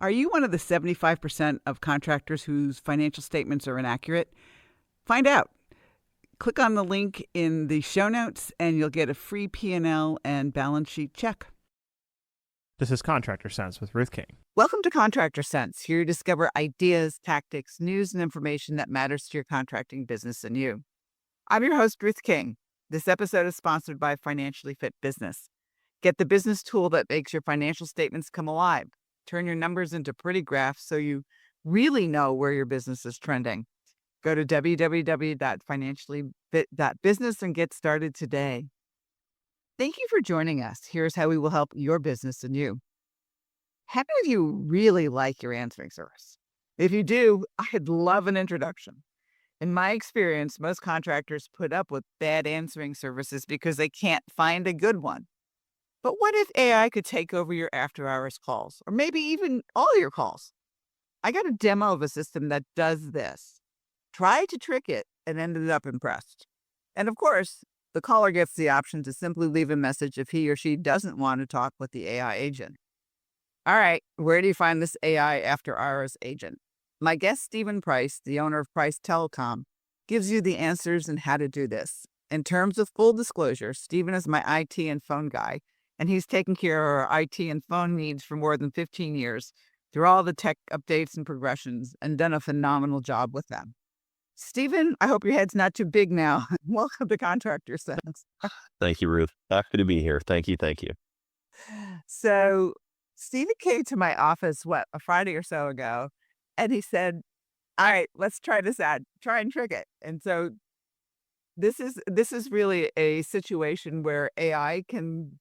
Are you one of the 75% of contractors whose financial statements are inaccurate? Find out. Click on the link in the show notes and you'll get a free P&L and balance sheet check. This is Contractor Sense with Ruth King. Welcome to Contractor Sense. Here you discover ideas, tactics, news, and information that matters to your contracting business and you. I'm your host, Ruth King. This episode is sponsored by Financially Fit Business. Get the business tool that makes your financial statements come alive. Turn your numbers into pretty graphs so you really know where your business is trending. Go to www.financiallyfit.business and get started today. Thank you for joining us. Here's how we will help your business and you. How many of you really like your answering service? If you do, I'd love an introduction. In my experience, most contractors put up with bad answering services because they can't find a good one. But what if AI could take over your after-hours calls, or maybe even all your calls? I got a demo of a system that does this. Tried to trick it and ended up impressed. And of course, the caller gets the option to simply leave a message if he or she doesn't want to talk with the AI agent. All right, where do you find this AI after-hours agent? My guest, Stephen Price, the owner of PriceTelecom, gives you the answers and how to do this. In terms of full disclosure, Stephen is my IT and phone guy, and he's taken care of our IT and phone needs for more than 15 years through all the tech updates and progressions and done a phenomenal job with them. Stephen, I hope your head's not too big now. Welcome to Contractor Sense. Thank you, Ruth. Happy to be here. Thank you. Thank you. So Stephen came to my office, a Friday or so ago, and he said, all right, let's try this ad, try and trick it. And so this is really a situation where AI can,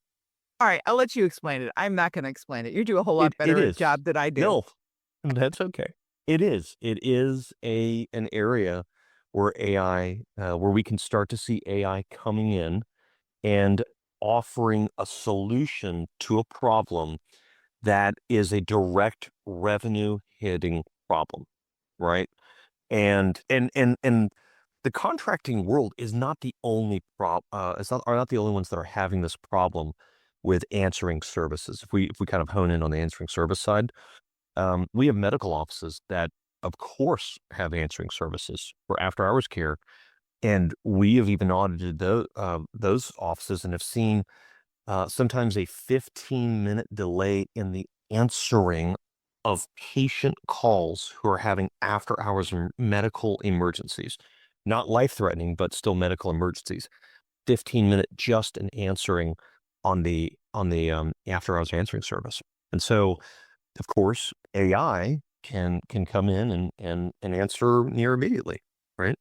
all right, I'll let you explain it. I'm not going to explain it. You do a whole lot better job than I do. No, that's okay. It is an area where AI, where we can start to see AI coming in and offering a solution to a problem that is a direct revenue hitting problem, right? And the contracting world is not the only are not the only ones that are having this problem with answering services. If we kind of hone in on the answering service side, we have medical offices that, of course, have answering services for after-hours care, and we have even audited those offices and have seen sometimes a 15-minute delay in the answering of patient calls who are having after-hours medical emergencies, not life-threatening, but still medical emergencies. 15-minute just in answering on the after-hours answering service, and so, of course, AI can come in and answer near immediately, right?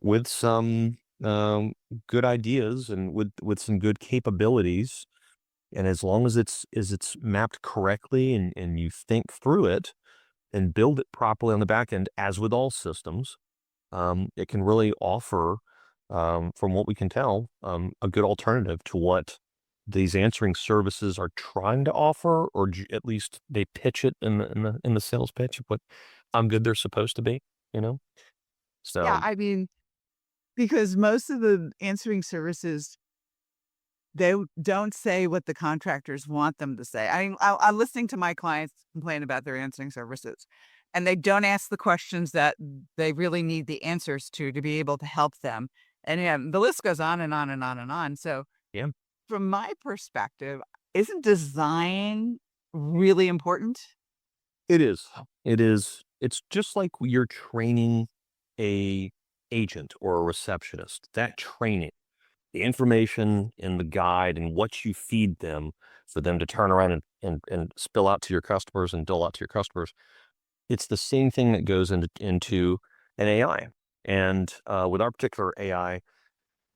With some good ideas and with some good capabilities, and as long as it's mapped correctly and you think through it and build it properly on the back end, as with all systems, it can really offer, from what we can tell, a good alternative to what these answering services are trying to offer, or at least they pitch it in the sales pitch of how good they're supposed to be, you know? So Yeah, I mean, because most of the answering services, they don't say what the contractors want them to say. I mean, I'm listening to my clients complain about their answering services, and they don't ask the questions that they really need the answers to be able to help them. And yeah, the list goes on and on and on and on. So yeah, from my perspective, isn't design really important? it is. It is. It's just like you're training a agent or a receptionist. That training, the information in the guide and what you feed them for them to turn around and spill out to your customers and dole out to your customers. It's the same thing that goes into an AI. And with our particular AI,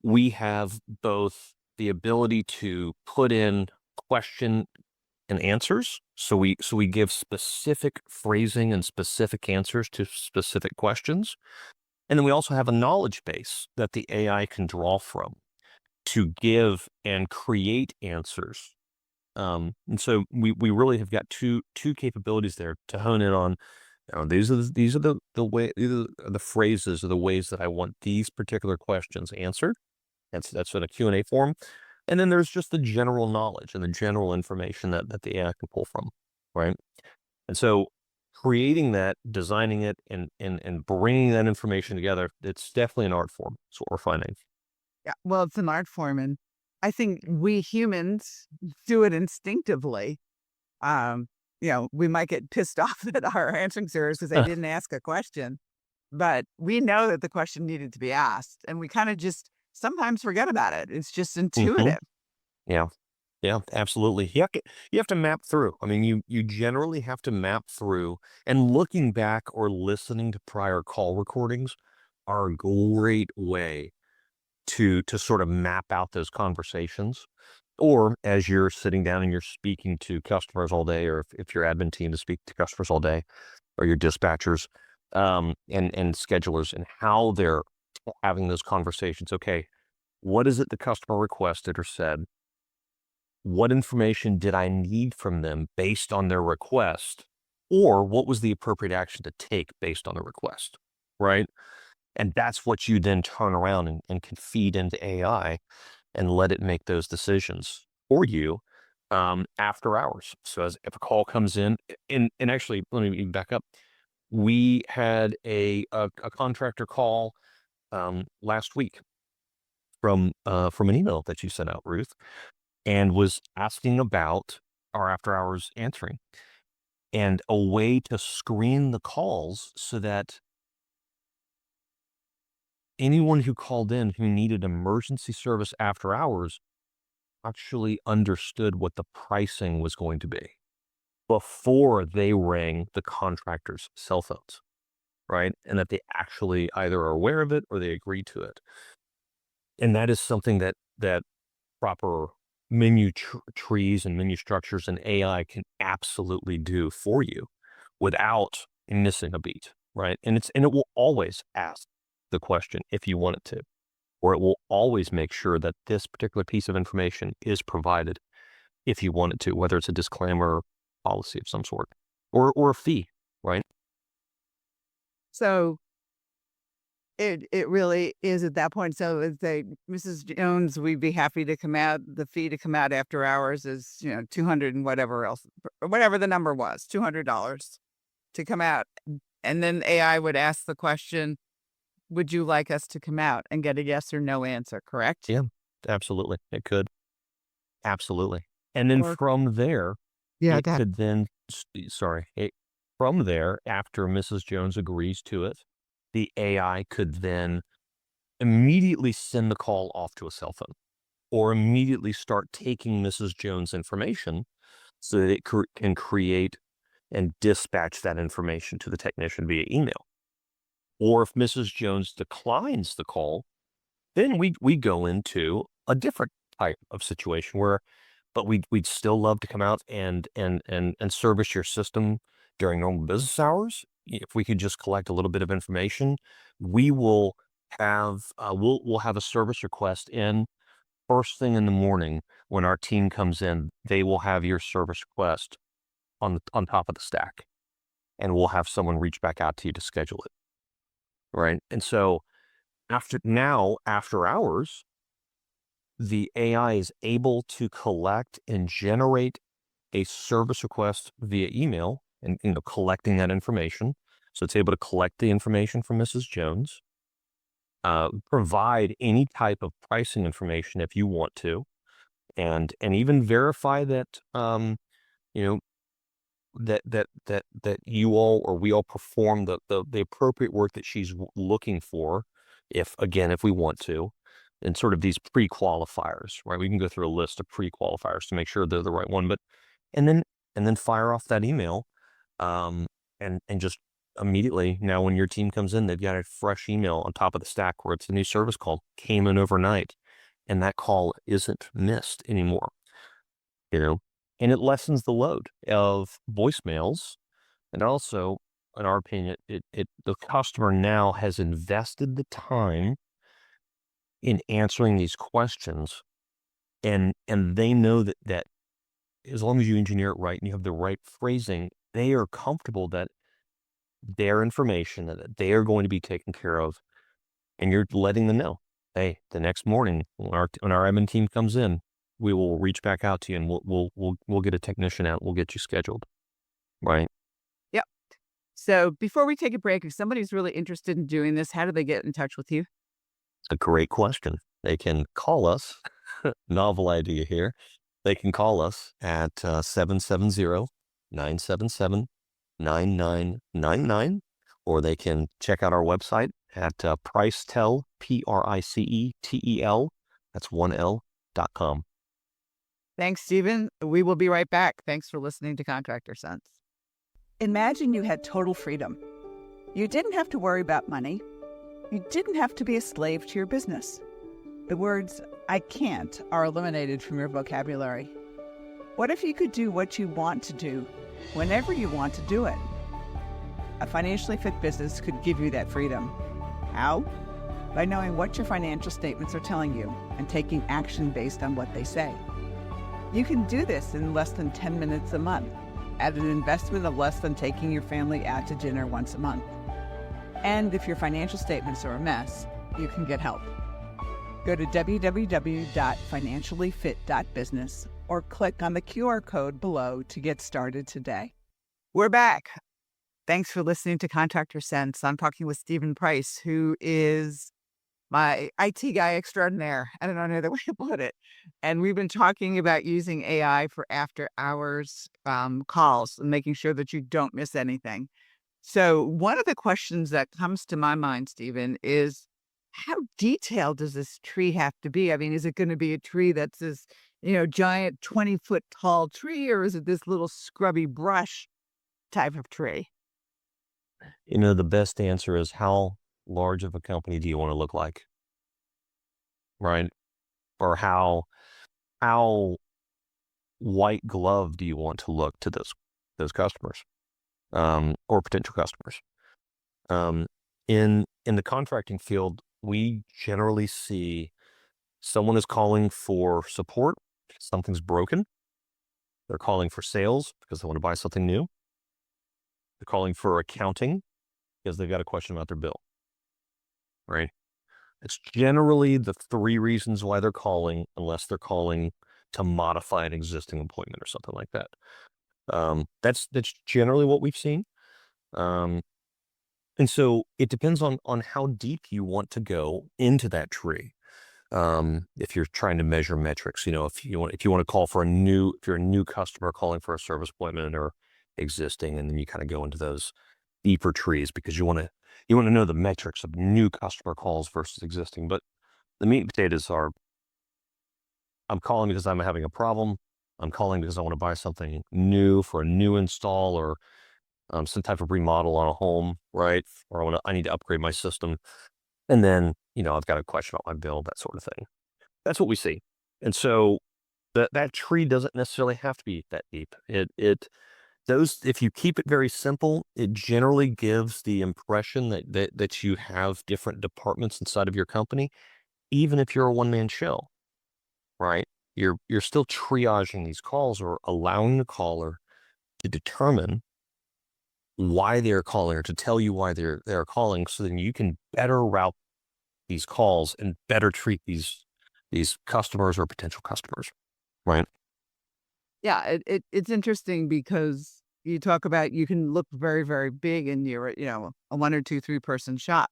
we have both the ability to put in question and answers. So we give specific phrasing and specific answers to specific questions. And then we also have a knowledge base that the AI can draw from to give and create answers. And so we really have got two capabilities there to hone in on. These are the phrases or the ways that I want these particular questions answered. That's in a Q&A form. And then there's just the general knowledge and the general information that the AI can pull from, right? And so creating that, designing it, and bringing that information together, it's definitely an art form. That's what we're finding. Yeah, well, it's an art form, and I think we humans do it instinctively. Um, we might get pissed off at our answering service because they didn't ask a question, but we know that the question needed to be asked, and we kind of just sometimes forget about it. It's just Hmm. intuitive. Yeah. Yeah, absolutely. You have to map through. I mean, you generally have to map through, and looking back or listening to prior call recordings are a great way to sort of map out those conversations. Or as you're sitting down and you're speaking to customers all day, or if your admin team is speaking to customers all day, or your dispatchers, and schedulers, and how they're having those conversations. Okay, what is it the customer requested or said? What information did I need from them based on their request? Or what was the appropriate action to take based on the request? Right. And that's what you then turn around and can feed into AI and let it make those decisions for you, after hours. So as if a call comes in, and actually, let me back up. We had a contractor call, last week from an email that you sent out, Ruth, and was asking about our after hours answering and a way to screen the calls so that anyone who called in who needed emergency service after hours actually understood what the pricing was going to be before they rang the contractor's cell phones, right? And that they actually either are aware of it or they agree to it. And that is something that proper trees and menu structures and AI can absolutely do for you without missing a beat, right? And it will always ask the question if you want it to, or it will always make sure that this particular piece of information is provided if you want it to, whether it's a disclaimer policy of some sort or a fee, right? So it really is at that point. So it's a Mrs. Jones, we'd be happy to come out. The fee to come out after hours is 200 and whatever else, or whatever the number was, $200 to come out. And then AI would ask the question, would you like us to come out, and get a yes or no answer, correct? Yeah, absolutely. It could. Absolutely. And then Or from there, yeah, it that could then, sorry, from there, after Mrs. Jones agrees to it, the AI could then immediately send the call off to a cell phone or immediately start taking Mrs. Jones' information so that it can create and dispatch that information to the technician via email. Or if Mrs. Jones declines the call, then we go into a different type of situation where, but we'd still love to come out and service your system during normal business hours. If we could just collect a little bit of information, we will we'll have a service request in first thing in the morning when our team comes in. They will have your service request on top of the stack, and we'll have someone reach back out to you to schedule it. Right, and so after hours, the AI is able to collect and generate a service request via email and collecting that information. So it's able to collect the information from Mrs. Jones, provide any type of pricing information if you want to, and even verify that you know that you all or we all perform the appropriate work that she's looking for, if we want to, and sort of these pre-qualifiers, right? We can go through a list of pre-qualifiers to make sure they're the right one, but and then and then fire off that email, and just immediately now when your team comes in, they've got a fresh email on top of the stack where it's a new service call came in overnight, and that call isn't missed anymore. You know, and it lessens the load of voicemails. And also, in our opinion, the customer now has invested the time in answering these questions, and they know that as long as you engineer it right and you have the right phrasing, they are comfortable that their information, that they are going to be taken care of, and you're letting them know, hey, the next morning when our admin team comes in, we will reach back out to you and we'll get a technician out. We'll get you scheduled, right? So before we take a break, if somebody's really interested in doing this, how do they get in touch with you? A great question. They can call us. Novel idea here. They can call us at 770-977-9999, or they can check out our website at PriceTel, PRICETEL, that's 1L.com. Thanks, Stephen. We will be right back. Thanks for listening to Contractor Sense. Imagine you had total freedom. You didn't have to worry about money. You didn't have to be a slave to your business. The words, "I can't," are eliminated from your vocabulary. What if you could do what you want to do, whenever you want to do it? A financially fit business could give you that freedom. How? By knowing what your financial statements are telling you and taking action based on what they say. You can do this in less than 10 minutes a month, at an investment of less than taking your family out to dinner once a month. And if your financial statements are a mess, you can get help. Go to www.financiallyfit.business or click on the QR code below to get started today. We're back. Thanks for listening to Contractor Sense. I'm talking with Stephen Price, who is my IT guy extraordinaire. I don't know another way to put it. And we've been talking about using AI for after hours calls and making sure that you don't miss anything. So one of the questions that comes to my mind, Stephen, is how detailed does this tree have to be? I mean, is it going to be a tree that's this, giant 20-foot tall tree, or is it this little scrubby brush type of tree? The best answer is, how large of a company do you want to look like? Right? Or how white glove do you want to look to those customers, or potential customers? In the contracting field, we generally see someone is calling for support, something's broken. They're calling for sales because they want to buy something new. They're calling for accounting because they've got a question about their bill, right? It's generally the three reasons why they're calling, unless they're calling to modify an existing appointment or something like that. That's generally what we've seen. And so it depends on how deep you want to go into that tree. If you're trying to measure metrics, if you want to call for if you're a new customer calling for a service appointment or existing, and then you kind of go into those deeper trees because you want to know the metrics of new customer calls versus existing. But the meat and potatoes are, I'm calling because I'm having a problem. I'm calling because I want to buy something new for a new install, or some type of remodel on a home, right? Or I need to upgrade my system. And then, I've got a question about my bill, that sort of thing. That's what we see. And so that tree doesn't necessarily have to be that deep. If you keep it very simple, it generally gives the impression that you have different departments inside of your company, even if you're a one-man show, right? You're still triaging these calls, or allowing the caller to determine why they're calling, or to tell you why they're calling, so then you can better route these calls and better treat these customers or potential customers, right? Yeah, it's interesting because you talk about you can look very, very big in your, a 1 or 2, 3-person shop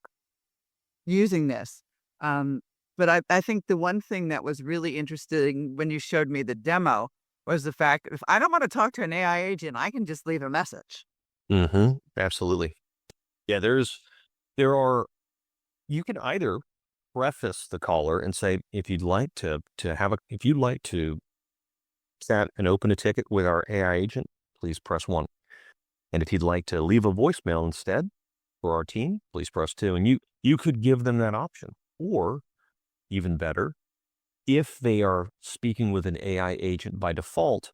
using this. But I think the one thing that was really interesting when you showed me the demo was the fact, if I don't want to talk to an AI agent, I can just leave a message. Mm-hmm. Absolutely. Yeah, you can either preface the caller and say, if you'd like to chat and open a ticket with our AI agent, please press 1. And if you'd like to leave a voicemail instead for our team, please press 2. And you could give them that option. Or even better, if they are speaking with an AI agent by default,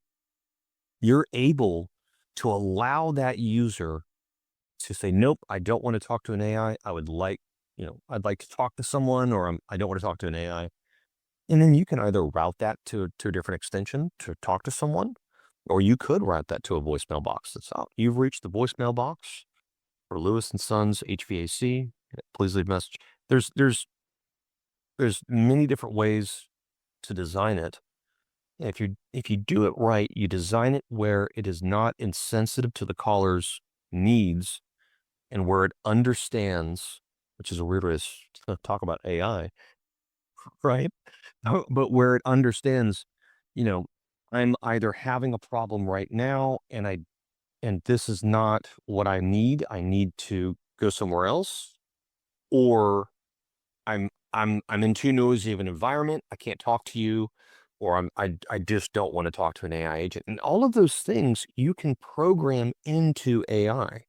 you're able to allow that user to say, nope, I don't want to talk to an AI. I'd like to talk to someone, or I don't want to talk to an AI. And then you can either route that to a different extension to talk to someone, or you could route that to a voicemail box that's out. You've reached the voicemail box for Lewis and Sons HVAC. Please leave a message. There's many different ways to design it. If you do it right, you design it where it is not insensitive to the caller's needs, and where it understands, which is a weird way to talk about AI, right? But where it understands, you know, I'm either having a problem right now and this is not what I need to go somewhere else, or I'm in too noisy of an environment, I can't talk to you, or I just don't want to talk to an AI agent. And all of those things you can program into AI,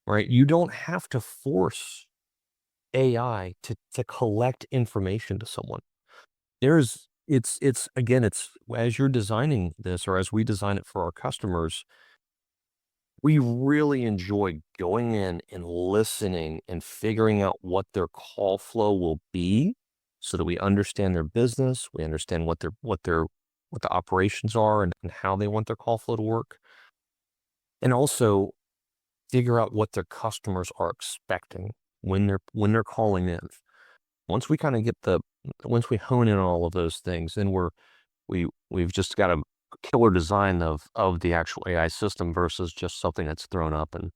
right? You don't have to force AI to collect information to someone. It's again, it's as you're designing this or as we design it for our customers, we really enjoy going in and listening and figuring out what their call flow will be so that we understand their business, we understand what the operations are and how they want their call flow to work. And also figure out what their customers are expecting when they're calling in. Once we kind of once we hone in on all of those things, then we've just got a killer design of the actual AI system versus just something that's thrown up and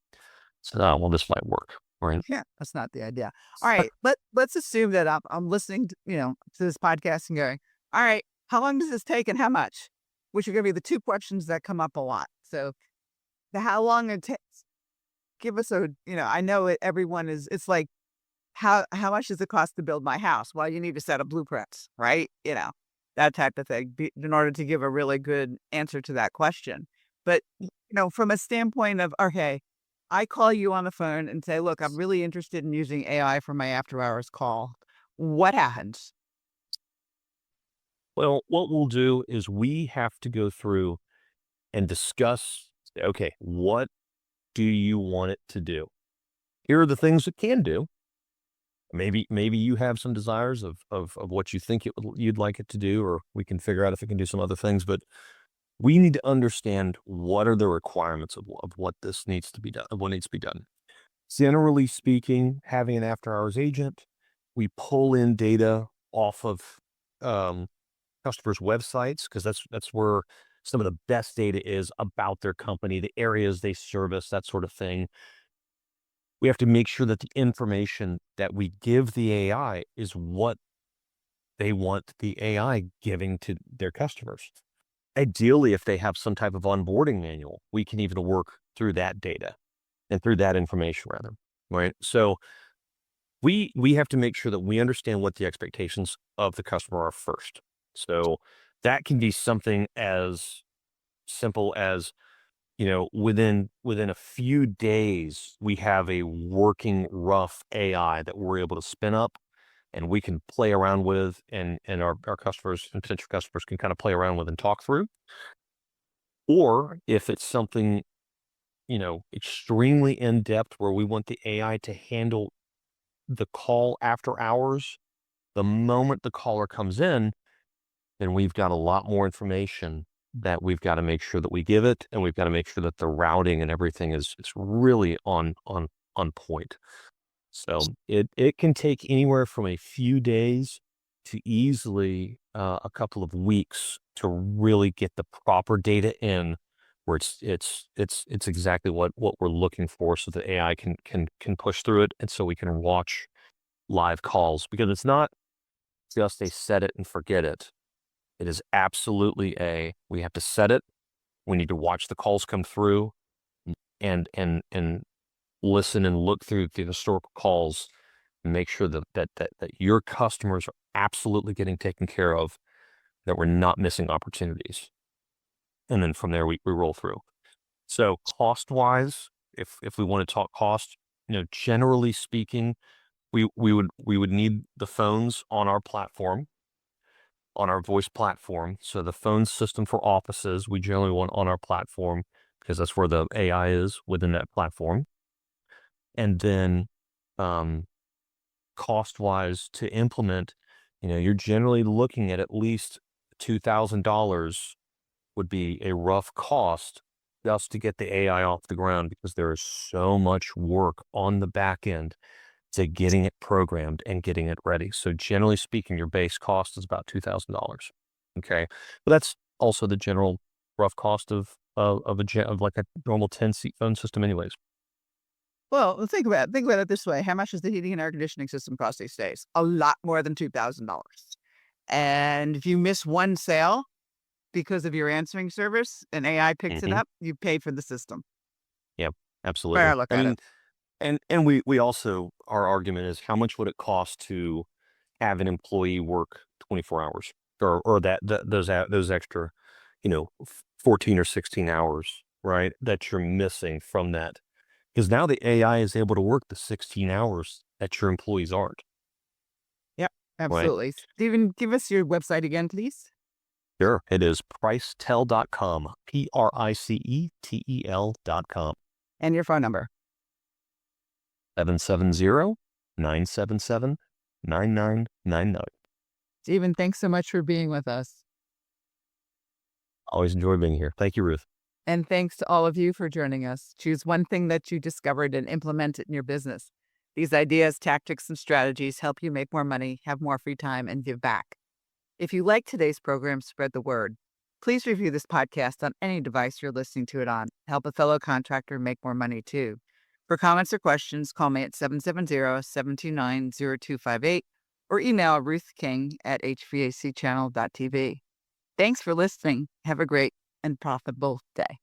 said, "Oh, well, this might work." Right? Yeah, that's not the idea. All right, let's assume that I'm listening to, to this podcast and going, all right, how long does this take and how much? Which are going to be the two questions that come up a lot. So the how long it takes, give us I know everyone it's like, how much does it cost to build my house? Well, you need a set of blueprints, right? That type of thing in order to give a really good answer to that question. But, from a standpoint of, okay, I call you on the phone and say, look, I'm really interested in using AI for my after hours call. What happens? Well, what we'll do is we have to go through and discuss, okay, what do you want it to do? Here are the things it can do. Maybe you have some desires of what you think you'd like it to do, or we can figure out if it can do some other things. But we need to understand what are the requirements of what this needs to be done, of what needs to be done. Generally speaking, having an after-hours agent, we pull in data off of customers' websites because that's where some of the best data is about their company, the areas they service, that sort of thing. We have to make sure that the information that we give the AI is what they want the AI giving to their customers. Ideally, if they have some type of onboarding manual, we can even work through that data and through that information rather, right? So we have to make sure that we understand what the expectations of the customer are first. So that can be something as simple as, within a few days, we have a working rough AI that we're able to spin up and we can play around with and our customers and potential customers can kind of play around with and talk through. Or if it's something, extremely in-depth where we want the AI to handle the call after hours, the moment the caller comes in, then we've got a lot more information that we've got to make sure that we give it, and we've got to make sure that the routing and everything is really on point. So it can take anywhere from a few days to easily a couple of weeks to really get the proper data in where it's exactly what we're looking for so that AI can push through it and so we can watch live calls because it's not just a set it and forget it. It is absolutely we have to set it. We need to watch the calls come through and listen and look through the historical calls and make sure that your customers are absolutely getting taken care of, that we're not missing opportunities. And then from there, we roll through. So cost-wise, if we want to talk cost, generally speaking, we would need the phones on our platform, on our voice platform. So the phone system for offices, we generally want on our platform because that's where the AI is within that platform. And then cost-wise to implement, you're generally looking at least $2,000 would be a rough cost just to get the AI off the ground because there is so much work on the back end to getting it programmed and getting it ready. So generally speaking, your base cost is about $2,000. Okay. But that's also the general rough cost of like a normal 10-seat phone system anyways. Well, think about it this way. How much does the heating and air conditioning system cost these days? A lot more than $2,000. And if you miss one sale because of your answering service and AI picks it Hmm. up, you paid for the system. Yeah, Where I absolutely. look I at it. mean, and we also, our argument is how much would it cost to have an employee work 24 hours or those extra, 14 or 16 hours, right? That you're missing from that. Because now the AI is able to work the 16 hours that your employees aren't, Yep, right? absolutely. Steven, give us your website again, please. Sure. It is PriceTel.com, PRICETEL.com, And your phone number. 770-977-9999. Steven, thanks so much for being with us. Always enjoy being here. Thank you, Ruth. And thanks to all of you for joining us. Choose one thing that you discovered and implement it in your business. These ideas, tactics, and strategies help you make more money, have more free time, and give back. If you like today's program, spread the word. Please review this podcast on any device you're listening to it on. Help a fellow contractor make more money too. For comments or questions, call me at 770-729-0258 or email Ruth King at hvacchannel.tv. Thanks for listening. Have a great and profitable day.